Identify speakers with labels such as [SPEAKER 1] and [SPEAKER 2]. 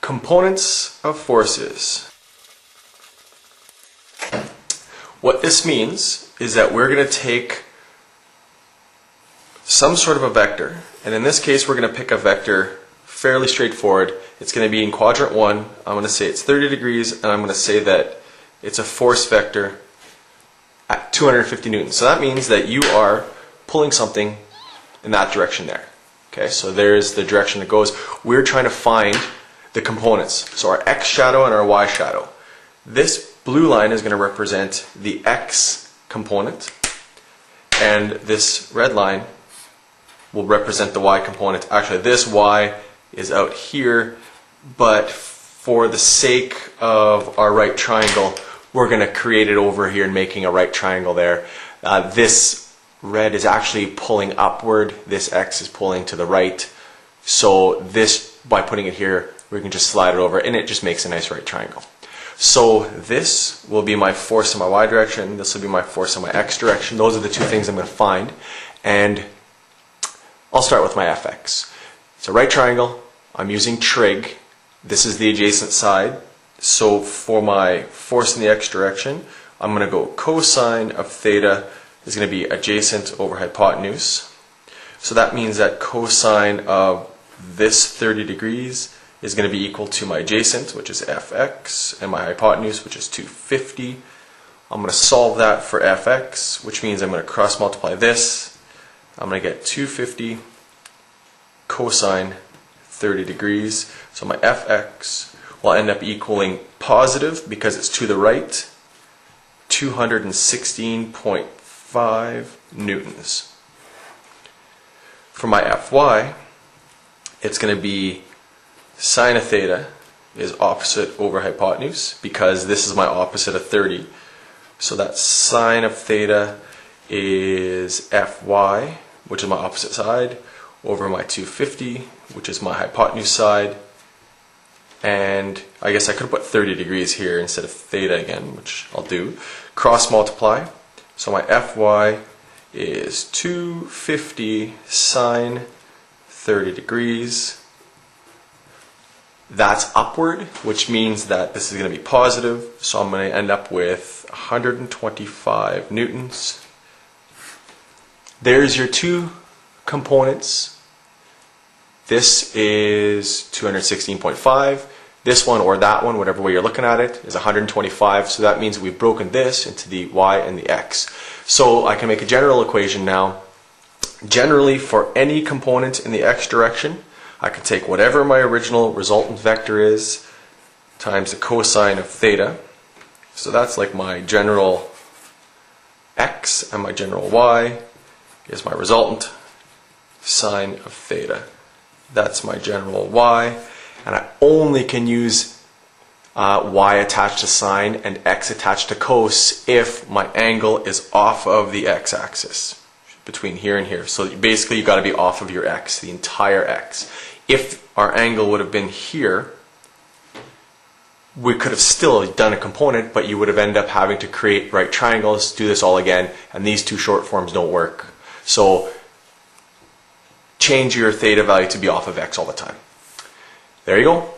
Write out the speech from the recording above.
[SPEAKER 1] Components of forces. What this means is that we're going to take some sort of a vector, and in this case we're going to pick a vector fairly straightforward. It's going to be in quadrant 1. I'm going to say it's 30 degrees, and I'm going to say that it's a force vector at 250 newtons. So that means that you are pulling something in that direction there. Okay, so there's the direction it goes. We're trying to find the components. So our x shadow and our y shadow. This blue line is going to represent the x component, and this red line will represent the y component. Actually, this y is out here, but for the sake of our right triangle, we're going to create it over here and making a right triangle there. This red is actually pulling upward. This x is pulling to the right. So this, by putting it here, we can just slide it over, and it just makes a nice right triangle. So this will be my force in my y direction. This will be my force in my x direction. Those are the two things I'm going to find. And I'll start with my fx. It's a right triangle. I'm using trig. This is the adjacent side. So for my force in the x direction, I'm going to go cosine of theta is going to be adjacent over hypotenuse. So that means that cosine of this 30 degrees is going to be equal to my adjacent, which is fx, and my hypotenuse, which is 250. I'm going to solve that for fx, which means I'm going to cross multiply this. I'm going to get 250 cosine 30 degrees. So my fx will end up equaling positive, because it's to the right, 216.5 newtons. For my fy, it's going to be sine of theta is opposite over hypotenuse, because this is my opposite of 30. So that sine of theta is fy, which is my opposite side, over my 250, which is my hypotenuse side. And I guess I could put 30 degrees here instead of theta again, which I'll do. Cross multiply. So my fy is 250 sine 30 degrees. That's upward, which means that this is going to be positive. So I'm going to end up with 125 newtons. There's your two components. This is 216.5. This one or that one, whatever way you're looking at it, is 125. So that means we've broken this into the y and the x. So I can make a general equation now. Generally, for any component in the x direction, I can take whatever my original resultant vector is times the cosine of theta. So that's like my general x, and my general y is my resultant sine of theta. That's my general y, and I only can use y attached to sine and x attached to cos if my angle is off of the x-axis, between here and here. So basically you've got to be off of your x, the entire x. If our angle would have been here, we could have still done a component, but you would have ended up having to create right triangles, do this all again, and these two short forms don't work. So change your theta value to be off of x all the time. There you go.